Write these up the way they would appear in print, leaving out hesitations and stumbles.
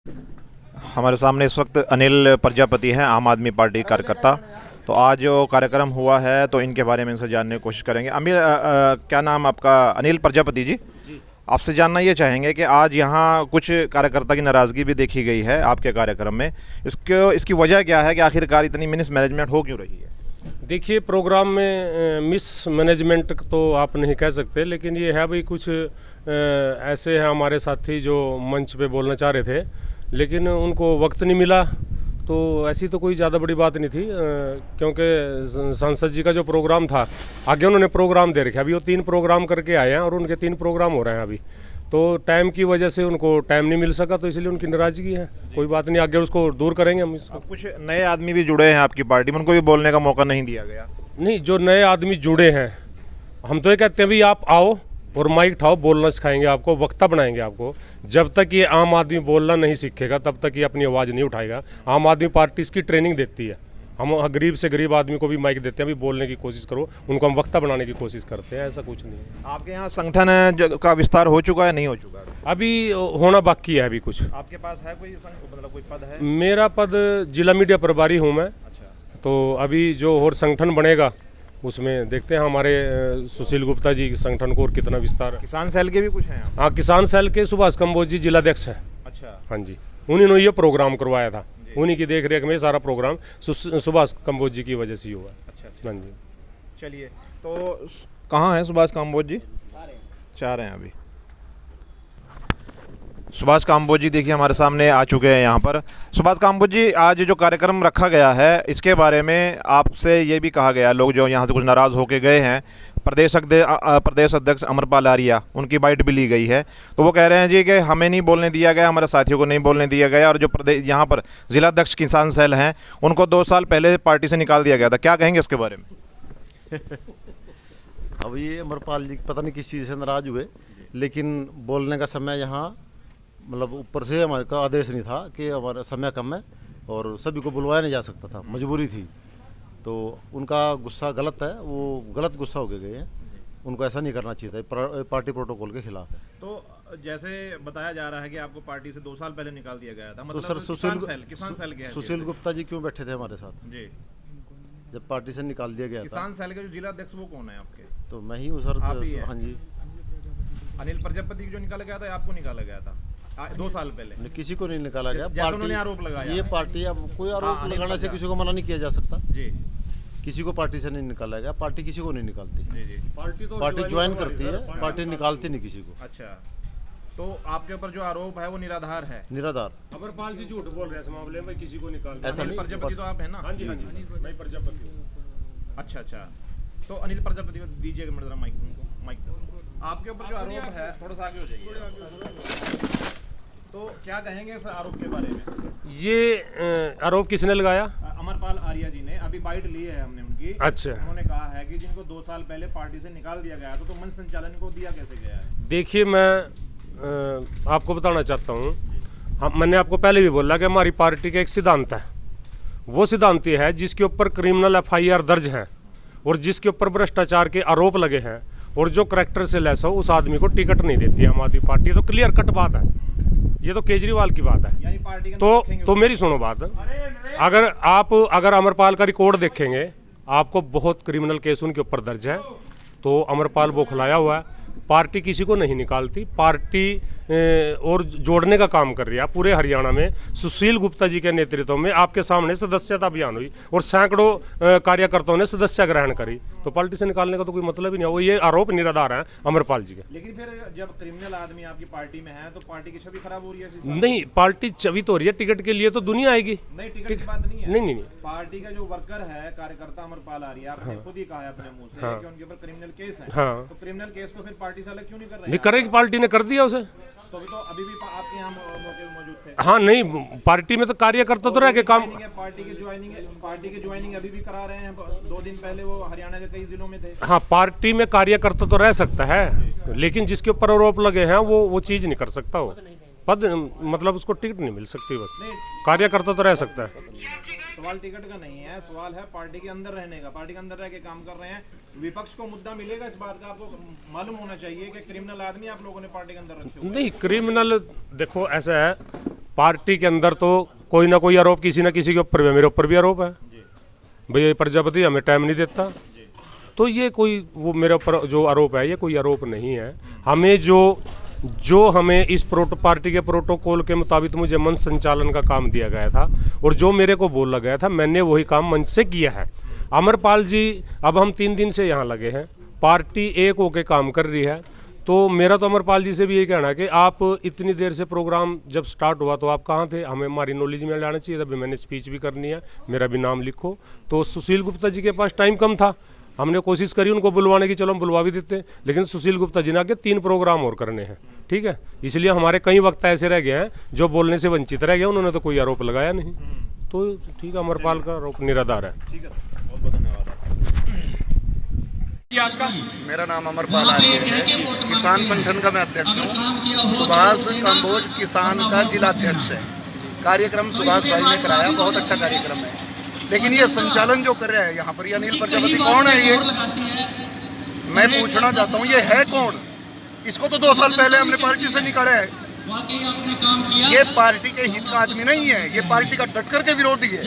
हमारे सामने इस वक्त अनिल प्रजापति हैं, आम आदमी पार्टी कार्यकर्ता। तो आज जो कार्यक्रम हुआ है तो इनके बारे में इनसे जानने की कोशिश करेंगे। क्या नाम आपका? अनिल प्रजापति जी। आपसे जानना ये चाहेंगे कि आज यहाँ कुछ कार्यकर्ता की नाराज़गी भी देखी गई है आपके कार्यक्रम में। इसकी वजह क्या है कि आखिरकार इतनी मिस मैनेजमेंट हो क्यों रही है? देखिए, प्रोग्राम में मिस मैनेजमेंट तो आप नहीं कह सकते, लेकिन ये है भाई कुछ ऐसे हैं हमारे साथी जो मंच पे बोलना चाह रहे थे, लेकिन उनको वक्त नहीं मिला। तो ऐसी तो कोई ज़्यादा बड़ी बात नहीं थी, क्योंकि सांसद जी का जो प्रोग्राम था आगे उन्होंने प्रोग्राम दे रखे। अभी वो 3 प्रोग्राम करके आए हैं और उनके 3 प्रोग्राम हो रहे हैं अभी। तो टाइम की वजह से उनको टाइम नहीं मिल सका, तो इसलिए उनकी नाराज़गी है। कोई बात नहीं, आगे उसको दूर करेंगे हम इसको। कुछ नए आदमी भी जुड़े हैं आपकी पार्टी में, उनको भी बोलने का मौका नहीं दिया गया? नहीं, जो नए आदमी जुड़े हैं, हम तो ये कहते हैं भाई आप आओ और माइक उठाओ, बोलना सिखाएंगे आपको, वक्ता बनाएंगे आपको। जब तक ये आम आदमी बोलना नहीं सीखेगा तब तक ये अपनी आवाज़ नहीं उठाएगा। आम आदमी पार्टी इसकी ट्रेनिंग देती है। हम गरीब से गरीब आदमी को भी माइक देते हैं, भी बोलने की कोशिश करो, उनको हम वक्ता बनाने की कोशिश करते हैं। ऐसा कुछ नहीं है। आपके यहाँ संगठन का विस्तार हो चुका है, नहीं हो चुका? अभी होना बाकी है। अभी कुछ आपके पास है कोई मतलब कोई पद है? मेरा पद जिला मीडिया प्रभारी हूँ मैं। अच्छा। तो अभी जो और संगठन बनेगा उसमें देखते हैं हमारे सुशील गुप्ता जी के संगठन को और कितना विस्तार। किसान सेल के भी कुछ हैं? हाँ, किसान सेल के सुभाष कंबोज जी जिलाध्यक्ष हैं। अच्छा। हाँ जी, उन्होंने ये प्रोग्राम करवाया था, उन्हीं की देख रेख में सारा प्रोग्राम सुभाष कंबोज जी की वजह से ही हुआ। अच्छा। हाँ जी। चलिए, तो कहाँ हैं सुभाष कंबोज जी? चाह रहे हैं अभी। सुभाष काम्बोज जी देखिए हमारे सामने आ चुके हैं यहाँ पर। सुभाष काम्बोज जी, आज जो कार्यक्रम रखा गया है इसके बारे में आपसे ये भी कहा गया, लोग जो यहाँ से कुछ नाराज़ होके गए हैं, प्रदेश अध्यक्ष अमरपाल आर्या, उनकी बाइट भी ली गई है। तो वो कह रहे हैं जी कि हमें नहीं बोलने दिया गया, हमारे साथियों को नहीं बोलने दिया गया, और जो प्रदेश यहाँ पर जिलाध्यक्ष किसान सेल हैं उनको 2 साल पहले पार्टी से निकाल दिया गया था। क्या कहेंगे इसके बारे में? अब ये अमरपाल जी पता नहीं किस चीज़ से नाराज़ हुए, लेकिन बोलने का समय यहाँ मतलब ऊपर से हमारे का आदेश नहीं था कि हमारा समय कम है और सभी को बुलवाया नहीं जा सकता था, मजबूरी थी। तो उनका गुस्सा गलत है, वो गलत गुस्सा हो गए हैं। उनको ऐसा नहीं करना चाहिए था, पार्टी प्रोटोकॉल के खिलाफ है। तो जैसे बताया जा रहा है कि आपको पार्टी से 2 साल पहले निकाल दिया गया था, मतलब तो सर किसान सेल के सुशील गुप्ता जी क्यों बैठे थे हमारे साथ जी जब पार्टी से निकाल दिया गया था? किसान सेल के जो जिला अध्यक्ष वो कौन है आपके? तो मैं ही हूँ सर। आप ही हैं? हाँ जी। अनिल प्रजापति जो निकाला गया था, आपको निकाला गया था 2 साल पहले? किसी को नहीं निकाला गया। जैसे उन्होंने आरोप लगाया, ये पार्टी, अब कोई आरोप हाँ, लगाने से किसी को मना नहीं किया जा सकता जी। किसी को पार्टी से नहीं निकाला गया, पार्टी किसी को नहीं निकालती। जी जी। पार्टी ज्वाइन करती है, पार्टी निकालती नहीं किसी को। अच्छा, तो आपके ऊपर जो आरोप है वो निराधार है? निराधार। अमरपाल जी झूठ बोल रहे हैं इस मामले में, किसी को निकाल। ऐसा अनिल नहीं। प्रजापति तो आप है ना? हाँ जी, हाँ जी, मैं प्रजापति हूँ। अच्छा अच्छा, तो अनिल प्रजापति को दीजिएगा मेरा माइक, उनको माइक दो। आपके ऊपर जो आरोप है, थोड़ा सा आगे हो जाइए। तो क्या कहेंगे इस आरोप के बारे में? ये आरोप किसने लगाया? अमरपाल आर्या जी ने। अभी बाइट ली है हमने उनकी। अच्छा। उन्होंने कहा है कि जिनको 2 साल पहले पार्टी से निकाल दिया गया तो मंच संचालन को दिया कैसे गया है? देखिए, मैं आपको बताना चाहता हूँ, मैंने आपको पहले भी बोला कि हमारी पार्टी का एक सिद्धांत है। वो सिद्धांत ये है जिसके ऊपर क्रिमिनल FIR दर्ज है और जिसके ऊपर भ्रष्टाचार के आरोप लगे हैं और जो करैक्टर से लेस हो उस आदमी को टिकट नहीं देती है आम आदमी पार्टी। तो क्लियर कट बात है, ये तो केजरीवाल की बात है। यानी पार्टी के तो मेरी सुनो बात, अगर अमरपाल का रिकॉर्ड देखेंगे, आपको बहुत क्रिमिनल केस उनके ऊपर दर्ज है। तो अमरपाल बौखलाया हुआ है। पार्टी किसी को नहीं निकालती, पार्टी और जोड़ने का काम कर रही है पूरे हरियाणा में। सुशील गुप्ता जी के नेतृत्व में आपके सामने सदस्यता अभियान हुई और सैकड़ों कार्यकर्ताओं ने सदस्य ग्रहण करी। तो पार्टी से निकालने का तो कोई मतलब ही नहीं है। वो ये आरोप निराधार है अमरपाल जी के। लेकिन फिर जब क्रिमिनल आदमी आपकी पार्टी में है तो पार्टी की छवि खराब हो रही है? नहीं, पार्टी छवि तो हो रही है, टिकट के लिए तो दुनिया आएगी। नहीं, टिकट की बात नहीं है। नहीं। पार्टी का जो वर्कर है, कार्यकर्ता अमरपाल आर्या, आपने खुद ही कहा है अपने मुंह से कि उनके ऊपर क्रिमिनल केस है। हाँ। तो क्रिमिनल केस को फिर पार्टी से अलग क्यों नहीं कर रहे? नहीं करेगी, पार्टी ने कर दिया उसे। तो अभी भी आपके यहाँ मौजूद थे? हाँ, नहीं, पार्टी में तो कार्यकर्ता तो रह के काम। पार्टी के ज्वाइनिंग अभी भी करा रहे हैं। 2 दिन पहले वो हरियाणा के कई जिलों में थे। हाँ, पार्टी में कार्यकर्ता तो रह सकता है, लेकिन जिसके ऊपर आरोप लगे हैं वो चीज नहीं कर सकता। वो पद मतलब उसको टिकट नहीं मिल सकती, बस कार्यकर्ता तो रह सकता है। सवाल टिकट का नहीं है, सवाल है पार्टी के अंदर रहने का। पार्टी के अंदर रह के काम कर रहे हैं, विपक्ष को मुद्दा मिलेगा इस बात का। आपको मालूम होना चाहिए कि क्रिमिनल आदमी आप लोगों ने पार्टी के अंदर रखे हुए। नहीं, क्रिमिनल देखो ऐसा है, पार्टी के अंदर तो कोई ना कोई आरोप किसी ना किसी के ऊपर भी है, मेरे ऊपर भी आरोप है भैया ये प्रजापति हमें टाइम नहीं देता। तो ये कोई वो मेरे ऊपर जो आरोप है ये कोई आरोप नहीं है। हमें जो हमें इस पार्टी के प्रोटोकॉल के मुताबिक मुझे मंच संचालन का काम दिया गया था और जो मेरे को बोला गया था मैंने वही काम मंच से किया है। अमरपाल जी अब हम 3 दिन से यहाँ लगे हैं, पार्टी एक होके काम कर रही है। तो मेरा तो अमरपाल जी से भी यही कहना है कि आप इतनी देर से प्रोग्राम जब स्टार्ट हुआ तो आप कहाँ थे, हमें हमारी नॉलेज में लाना चाहिए। तभी मैंने स्पीच भी करनी है, मेरा भी नाम लिखो। तो सुशील गुप्ता जी के पास टाइम कम था, हमने कोशिश करी उनको बुलवाने की, चलो हम बुलवा भी देते, लेकिन सुशील गुप्ता जी ने आगे 3 प्रोग्राम और करने हैं, ठीक है। इसलिए हमारे कई वक्त ऐसे रह गए हैं जो बोलने से वंचित रह गए, उन्होंने तो कोई आरोप लगाया नहीं। तो ठीक है, अमरपाल का आरोप निराधार है। ठीक है, बहुत बहुत धन्यवाद। मेरा नाम अमरपाल आर्य है, किसान संगठन का मैं अध्यक्ष हूँ। सुभाष कंबोज किसान का जिला अध्यक्ष है। कार्यक्रम सुभाष भाई ने कराया, बहुत अच्छा कार्यक्रम है। लेकिन ये संचालन जो कर रहा है यहाँ पर, ये अनिल प्रजापति कौन है? ये मैं पूछना चाहता हूँ, ये है कौन? इसको तो 2 साल पहले हमने पार्टी से निकाला है। ये पार्टी के हित का आदमी नहीं है, ये पार्टी का डट करके विरोधी है।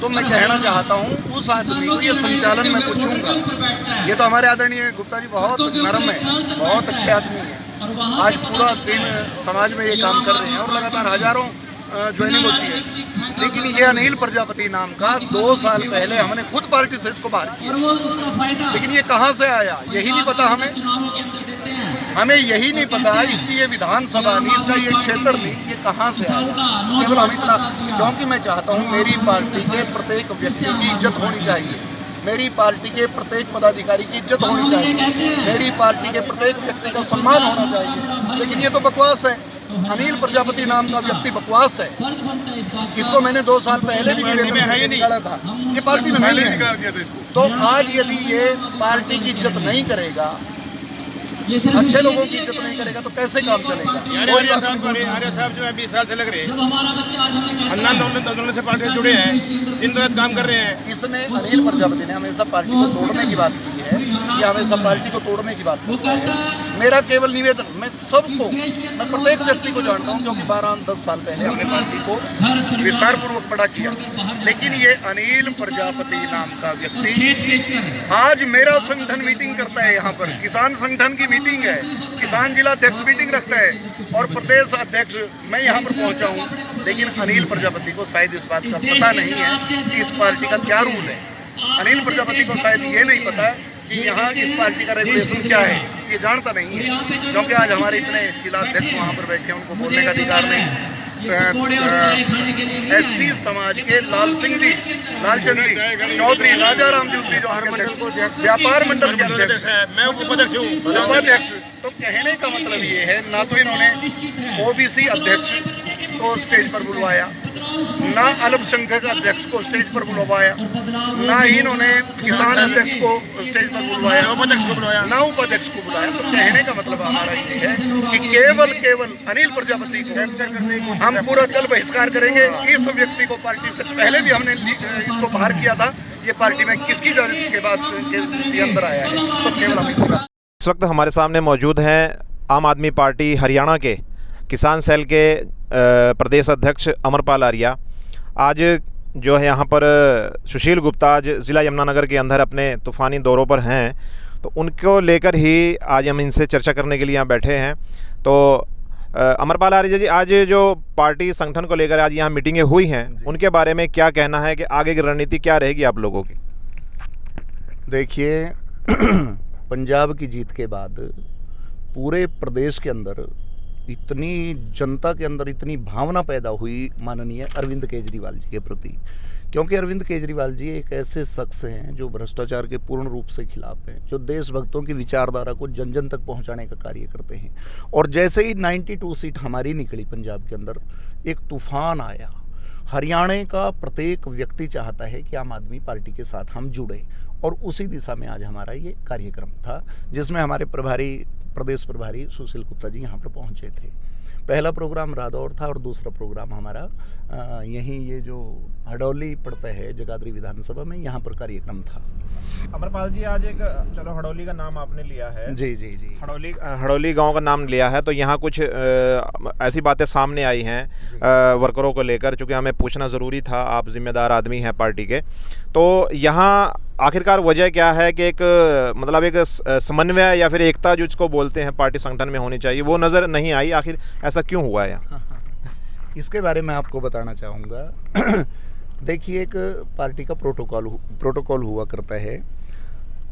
तो मैं कहना चाहता हूँ उस आदमी को ये संचालन मैं पूछूंगा। ये तो हमारे आदरणीय गुप्ता जी बहुत नरम है, बहुत अच्छे आदमी हैं। आज पूरा दिन समाज में ये काम कर रहे हैं और लगातार हजारों ज्वाइनिंग होती है। लेकिन ये अनिल प्रजापति नाम का 2 साल पहले हमने खुद पार्टी से इसको बाहर किया। लेकिन ये कहाँ से आया यही नहीं पता हमें यही नहीं पता। इसकी ये विधानसभा नहीं, इसका ये क्षेत्र नहीं, ये कहाँ से आया केवल हम इतना। क्योंकि मैं चाहता हूँ मेरी पार्टी के प्रत्येक व्यक्ति की इज्जत होनी चाहिए, मेरी पार्टी के प्रत्येक पदाधिकारी की इज्जत होनी चाहिए, मेरी पार्टी के प्रत्येक व्यक्ति का सम्मान होना चाहिए। लेकिन ये तो बकवास है। अनिल प्रजापति नाम का व्यक्ति बकवास है। इसको मैंने 2 साल पहले भी निकाला था, ये पार्टी ने नहीं निकाल दिया था इसको। तो आज यदि ये पार्टी की इज्जत नहीं करेगा, अच्छे लोगों की इज्जत नहीं करेगा, तो कैसे काम चलेगा? आर्य साहब जो है 20 साल से लग रहे हैं, आंदोलन से पार्टी से जुड़े हैं, दिन रात काम कर रहे हैं। इसने अनिल प्रजापति ने हमेशा पार्टी को तोड़ने की बात की है, ये हमेशा पार्टी को तोड़ने की बात करता है। मेरा केवल निवेदन, मैं सबको, मैं प्रत्येक व्यक्ति को जानता हूँ, क्योंकि 12-10 साल पहले हमने पार्टी को विस्तार पूर्वक बड़ा किया। लेकिन ये अनिल प्रजापति नाम का व्यक्ति आज मेरा संगठन मीटिंग करता है, यहाँ पर किसान संगठन की मीटिंग है, किसान जिला अध्यक्ष मीटिंग रखता है और प्रदेश अध्यक्ष मैं यहाँ पर पहुँचा हूँ। लेकिन अनिल प्रजापति को शायद इस बात का पता नहीं है कि इस पार्टी का क्या रूल है। अनिल प्रजापति को शायद ये नहीं पता कि यहाँ इस पार्टी का रेगुलेशन क्या है, ये जानता नहीं है। क्योंकि आज हमारे इतने जिला अध्यक्ष वहाँ पर बैठे हैं, उनको बोलने का अधिकार नहीं। एससी समाज के लालचंद जी चौधरी, राजाराम चौधरी जो व्यापार मंडल के अध्यक्ष है, मैं उपाध्यक्ष हूँ, उपाध्यक्ष। तो कहने का मतलब ये है, ना तो इन्होंने ओबीसी अध्यक्ष को स्टेज पर बुलवाया, ना अल्पसंख्यक अध्यक्ष को स्टेज पर बुलवाया, ना ही इन्होंने किसान अध्यक्ष को स्टेज पर बुलवाया, उपाध्यक्ष को बुलाया, ना उपाध्यक्ष को बुलाया। तो कहने का मतलब हमारा ये है कि केवल अनिल प्रजापति को हम पूरा कल बहिष्कार करेंगे। इस व्यक्ति को पार्टी से पहले भी हमने इसको बाहर किया था, ये पार्टी में किसकी जरूरत के बाद के अंदर आया है, बस केवल हम। इस वक्त हमारे सामने मौजूद हैं आम आदमी पार्टी हरियाणा के किसान सेल के प्रदेश अध्यक्ष अमरपाल आर्य। आज जो है यहाँ पर सुशील गुप्ता आज ज़िला यमुनानगर के अंदर अपने तूफ़ानी दौरों पर हैं, तो उनको लेकर ही आज हम इनसे चर्चा करने के लिए यहाँ बैठे हैं। तो अमरपाल आर्य जी, आज जो पार्टी संगठन को लेकर आज यहाँ मीटिंगें हुई हैं, उनके बारे में क्या कहना है कि आगे की रणनीति क्या रहेगी आप लोगों की? देखिए, पंजाब की जीत के बाद पूरे प्रदेश के अंदर इतनी जनता के अंदर इतनी भावना पैदा हुई माननीय अरविंद केजरीवाल जी के प्रति, क्योंकि अरविंद केजरीवाल जी एक ऐसे शख्स हैं जो भ्रष्टाचार के पूर्ण रूप से खिलाफ हैं, जो देशभक्तों की विचारधारा को जन जन तक पहुंचाने का कार्य करते हैं। और जैसे ही 92 सीट हमारी निकली पंजाब के अंदर, एक तूफान आया। हरियाणा का प्रत्येक व्यक्ति चाहता है कि आम आदमी पार्टी के साथ हम जुड़े, और उसी दिशा में आज हमारा ये कार्यक्रम था, जिसमें हमारे प्रदेश प्रभारी सुशील गुप्ता जी यहाँ पर पहुँचे थे। पहला प्रोग्राम रादौर था और दूसरा प्रोग्राम हमारा यहीं ये जो हडौली पड़ता है जगाधरी विधानसभा में, यहाँ पर कार्यक्रम था। अमरपाल जी, आज एक चलो हडौली का नाम आपने लिया है, जी जी जी, हडौली गांव का नाम लिया है, तो यहाँ कुछ ऐसी बातें सामने आई हैं वर्करों को लेकर, चूँकि हमें पूछना ज़रूरी था, आप जिम्मेदार आदमी हैं पार्टी के। तो यहाँ आखिरकार वजह क्या है कि एक मतलब एक समन्वय या फिर एकता जो इसको बोलते हैं पार्टी संगठन में होनी चाहिए, वो नज़र नहीं आई, आखिर ऐसा क्यों हुआ है? इसके बारे में आपको बताना चाहूँगा। देखिए, एक पार्टी का प्रोटोकॉल हुआ करता है।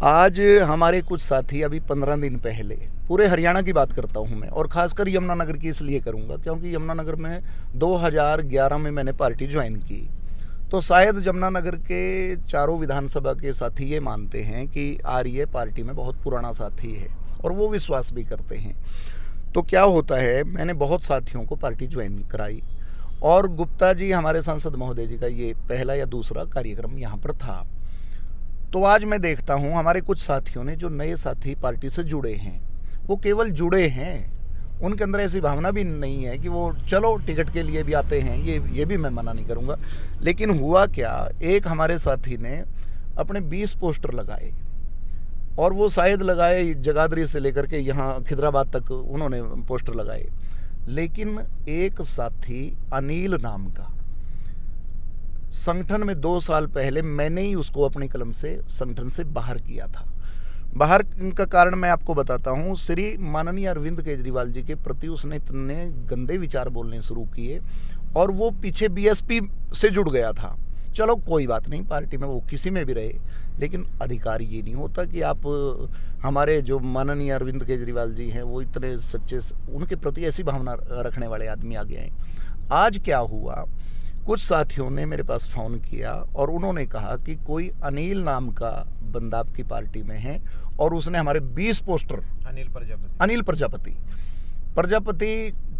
आज हमारे कुछ साथी, अभी 15 दिन पहले, पूरे हरियाणा की बात करता हूँ मैं, और ख़ासकर यमुनानगर की इसलिए करूँगा क्योंकि यमुनानगर में 2011 में मैंने पार्टी ज्वाइन की। तो शायद यमुनानगर के चारों विधानसभा के साथी ये मानते हैं कि आर्य पार्टी में बहुत पुराना साथी है, और वो विश्वास भी करते हैं। तो क्या होता है, मैंने बहुत साथियों को पार्टी ज्वाइन कराई, और गुप्ता जी हमारे सांसद महोदय जी का ये पहला या दूसरा कार्यक्रम यहाँ पर था। तो आज मैं देखता हूँ हमारे कुछ साथियों ने, जो नए साथी पार्टी से जुड़े हैं, वो केवल जुड़े हैं, उनके अंदर ऐसी भावना भी नहीं है कि वो चलो टिकट के लिए भी आते हैं, ये भी मैं मना नहीं करूँगा। लेकिन हुआ क्या, एक हमारे साथी ने अपने 20 पोस्टर लगाए, और वो शायद लगाए जगाधरी से लेकर के यहाँ खिदराबाद तक उन्होंने पोस्टर लगाए। लेकिन एक साथी अनिल नाम का, संगठन में 2 साल पहले मैंने ही उसको अपनी कलम से संगठन से बाहर किया था। बाहर का कारण मैं आपको बताता हूँ। श्री माननीय अरविंद केजरीवाल जी के प्रति उसने इतने गंदे विचार बोलने शुरू किए, और वो पीछे बीएसपी से जुड़ गया था। चलो कोई बात नहीं, पार्टी में वो किसी में भी रहे, लेकिन अधिकार ये नहीं होता कि आप हमारे जो माननीय अरविंद केजरीवाल जी हैं, वो इतने सच्चे, उनके प्रति ऐसी भावना रखने वाले आदमी आ गए हैं। आज क्या हुआ, कुछ साथियों ने मेरे पास फ़ोन किया और उन्होंने कहा कि कोई अनिल नाम का बंदा आपकी पार्टी में है, और उसने हमारे 20 पोस्टर, अनिल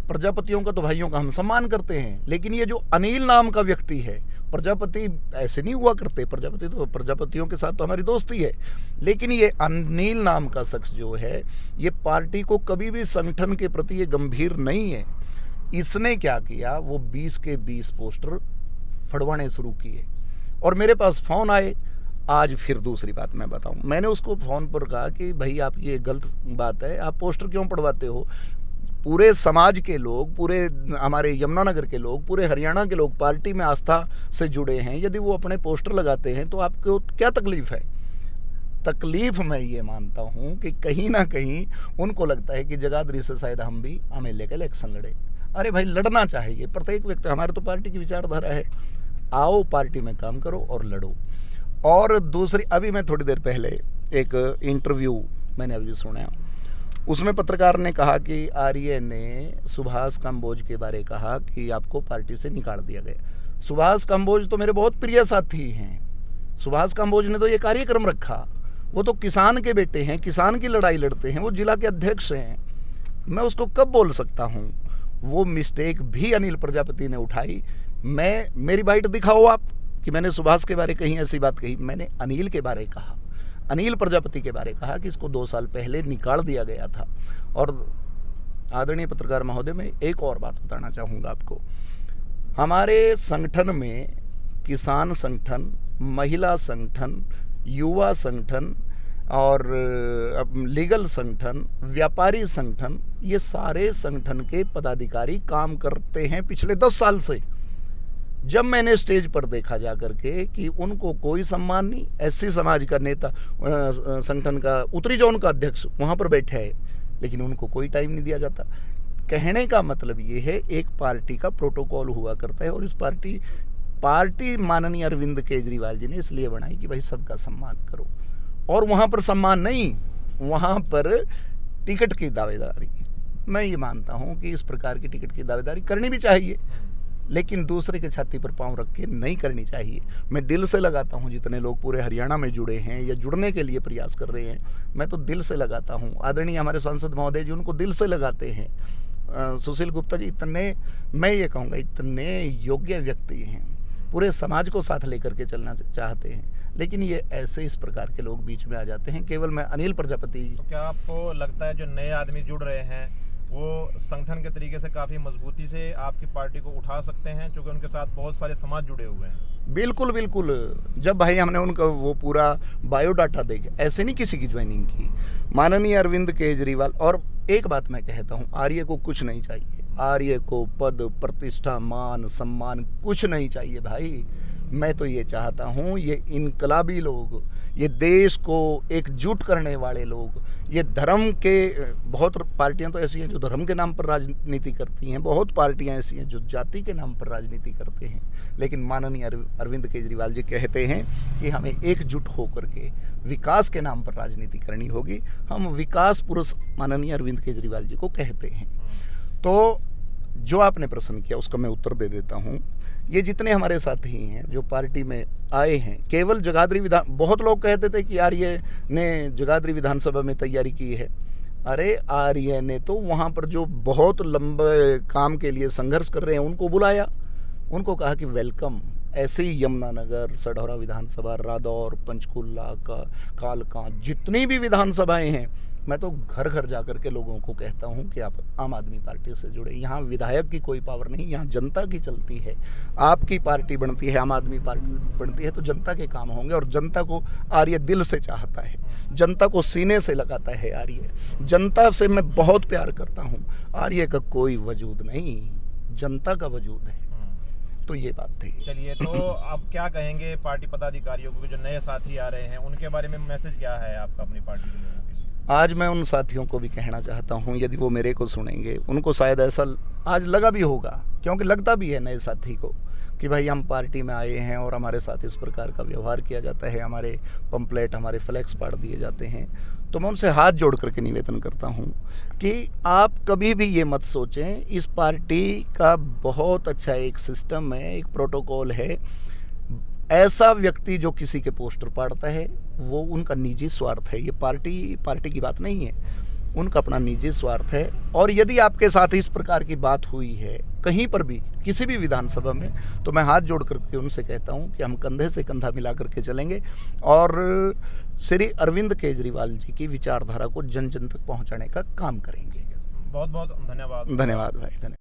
प्रजापतियों का तो भाइयों का हम सम्मान करते हैं, लेकिन ये जो अनिल नाम का व्यक्ति है, प्रजापति ऐसे नहीं हुआ करते, प्रजापतियों के साथ तो हमारी दोस्ती है, लेकिन ये अनिल नाम का शख्स जो है, ये पार्टी को कभी भी संगठन के प्रति ये गंभीर नहीं है। इसने क्या किया, वो 20 के 20 पोस्टर फड़वाने शुरू किए, और मेरे पास फ़ोन आए। आज फिर दूसरी बात मैं बताऊं, मैंने उसको फ़ोन पर कहा कि भाई आप ये गलत बात है, आप पोस्टर क्यों पढ़वाते हो? पूरे समाज के लोग, पूरे हमारे यमुनानगर के लोग, पूरे हरियाणा के लोग पार्टी में आस्था से जुड़े हैं, यदि वो अपने पोस्टर लगाते हैं तो आपको क्या तकलीफ़ है? तकलीफ़ मैं ये मानता हूँ कि कहीं ना कहीं उनको लगता है कि जगाधरी से शायद हम भी एमएलए का इलेक्शन लड़े। अरे भाई, लड़ना चाहिए प्रत्येक व्यक्ति, हमारे तो पार्टी की विचारधारा है, आओ पार्टी में काम करो और लड़ो। और दूसरी, अभी मैं थोड़ी देर पहले एक इंटरव्यू मैंने अभी सुना, उसमें पत्रकार ने कहा कि आर्य ने सुभाष कंबोज के बारे कहा कि आपको पार्टी से निकाल दिया गया। सुभाष कंबोज तो मेरे बहुत प्रिय साथी हैं। सुभाष कंबोज ने तो ये कार्यक्रम रखा, वो तो किसान के बेटे हैं, किसान की लड़ाई लड़ते हैं, वो जिला के अध्यक्ष हैं। मैं उसको कब बोल सकता हूँ? वो मिस्टेक भी अनिल प्रजापति ने उठाई। मेरी बाइट दिखाओ आप कि मैंने सुभाष के बारे कहीं ऐसी बात कही। मैंने अनिल के बारे कहा, अनिल प्रजापति के बारे कहा कि इसको 2 साल पहले निकाल दिया गया था। और आदरणीय पत्रकार महोदय, मैं एक और बात बताना चाहूँगा आपको। हमारे संगठन में किसान संगठन, महिला संगठन, युवा संगठन और लीगल संगठन, व्यापारी संगठन, ये सारे संगठन के पदाधिकारी काम करते हैं पिछले 10 साल से। जब मैंने स्टेज पर देखा जा करके कि उनको कोई सम्मान नहीं, एससी समाज का नेता, संगठन का उत्तरी जोन का अध्यक्ष वहाँ पर बैठा है, लेकिन उनको कोई टाइम नहीं दिया जाता। कहने का मतलब ये है, एक पार्टी का प्रोटोकॉल हुआ करता है, और इस पार्टी माननीय अरविंद केजरीवाल जी ने इसलिए बनाई कि भाई सबका सम्मान करो। और वहाँ पर सम्मान नहीं, वहाँ पर टिकट की दावेदारी। मैं ये मानता हूँ कि इस प्रकार की टिकट की दावेदारी करनी भी चाहिए, लेकिन दूसरे के छाती पर पांव रख के नहीं करनी चाहिए। मैं दिल से लगाता हूँ, जितने लोग पूरे हरियाणा में जुड़े हैं या जुड़ने के लिए प्रयास कर रहे हैं, मैं तो दिल से लगाता हूँ। आदरणीय हमारे सांसद महोदय जी उनको दिल से लगाते हैं। सुशील गुप्ता जी इतने, मैं ये कहूँगा, इतने योग्य व्यक्ति हैं, पूरे समाज को साथ लेकर के चलना चाहते हैं, लेकिन ये ऐसे इस प्रकार के लोग बीच में आ जाते हैं। केवल मैं अनिल प्रजापति। तो क्या आपको लगता है जो नए आदमी जुड़ रहे हैं वो संगठन के तरीके से काफ़ी मजबूती से आपकी पार्टी को उठा सकते हैं, क्योंकि उनके साथ बहुत सारे समाज जुड़े हुए हैं। बिल्कुल बिल्कुल। जब भाई हमने उनका वो पूरा बायोडाटा देखा, ऐसे नहीं किसी की ज्वाइनिंग की। माननीय अरविंद केजरीवाल, और एक बात मैं कहता हूँ, आर्य को कुछ नहीं चाहिए, आर्य को पद प्रतिष्ठा मान सम्मान कुछ नहीं चाहिए भाई। मैं तो ये चाहता हूँ ये इनकलाबी लोग, ये देश को एकजुट करने वाले लोग, ये धर्म के, बहुत पार्टियां तो ऐसी हैं जो धर्म के नाम पर राजनीति करती हैं, बहुत पार्टियां ऐसी हैं जो जाति के नाम पर राजनीति करते हैं, लेकिन माननीय अरविंद केजरीवाल जी कहते हैं कि हमें एकजुट होकर के विकास के नाम पर राजनीति करनी होगी। हम विकास पुरुष माननीय अरविंद केजरीवाल जी को कहते हैं। तो जो आपने प्रश्न किया उसका मैं उत्तर दे देता हूँ। ये जितने हमारे साथी हैं जो पार्टी में आए हैं, केवल जगाधरी विधान, बहुत लोग कहते थे कि आर्य ने जगाधरी विधानसभा में तैयारी की है। अरे आर्य ने तो वहाँ पर जो बहुत लंबे काम के लिए संघर्ष कर रहे हैं उनको बुलाया, उनको कहा कि वेलकम। ऐसे ही यमुनानगर, सढौरा विधानसभा, रादौर, पंचकुला का, कालका, जितनी भी विधानसभाएं हैं, मैं तो घर घर जाकर के लोगों को कहता हूं कि आप आम आदमी पार्टी से जुड़े। यहाँ विधायक की कोई पावर नहीं, यहाँ जनता की चलती है। आपकी पार्टी बनती है, आम आदमी पार्टी बनती है, तो जनता के काम होंगे, और जनता को आर्य दिल से चाहता है, जनता को सीने से लगाता है आर्य। जनता से मैं बहुत प्यार करता हूँ, आर्य का कोई वजूद नहीं, जनता का वजूद है। तो ये बात थी। चलिए, तो अब क्या कहेंगे पार्टी पदाधिकारियों को, जो नए साथी आ रहे हैं, उनके बारे में मैसेज क्या है आपका अपनी पार्टी के लोगों के लिए? आज मैं उन साथियों को भी कहना चाहता हूं, यदि वो मेरे को सुनेंगे, उनको शायद ऐसा आज लगा भी होगा, क्योंकि लगता भी है नए साथी को कि भाई हम पार्टी में आए हैं और हमारे साथ इस प्रकार का व्यवहार किया जाता है, हमारे पंपलेट, हमारे फ्लैक्स पाड़ दिए जाते हैं। तो मैं उनसे हाथ जोड़ करके निवेदन करता हूं कि आप कभी भी ये मत सोचें, इस पार्टी का बहुत अच्छा एक सिस्टम है, एक प्रोटोकॉल है। ऐसा व्यक्ति जो किसी के पोस्टर पाड़ता है वो उनका निजी स्वार्थ है। ये पार्टी की बात नहीं है, उनका अपना निजी स्वार्थ है। और यदि आपके साथ इस प्रकार की बात हुई है कहीं पर भी, किसी भी विधानसभा में, तो मैं हाथ जोड़ करके उनसे कहता हूं कि हम कंधे से कंधा मिला करके चलेंगे और श्री अरविंद केजरीवाल जी की विचारधारा को जन जन तक पहुंचाने का काम करेंगे। बहुत बहुत धन्यवाद। धन्यवाद भाई, धन्यवाद।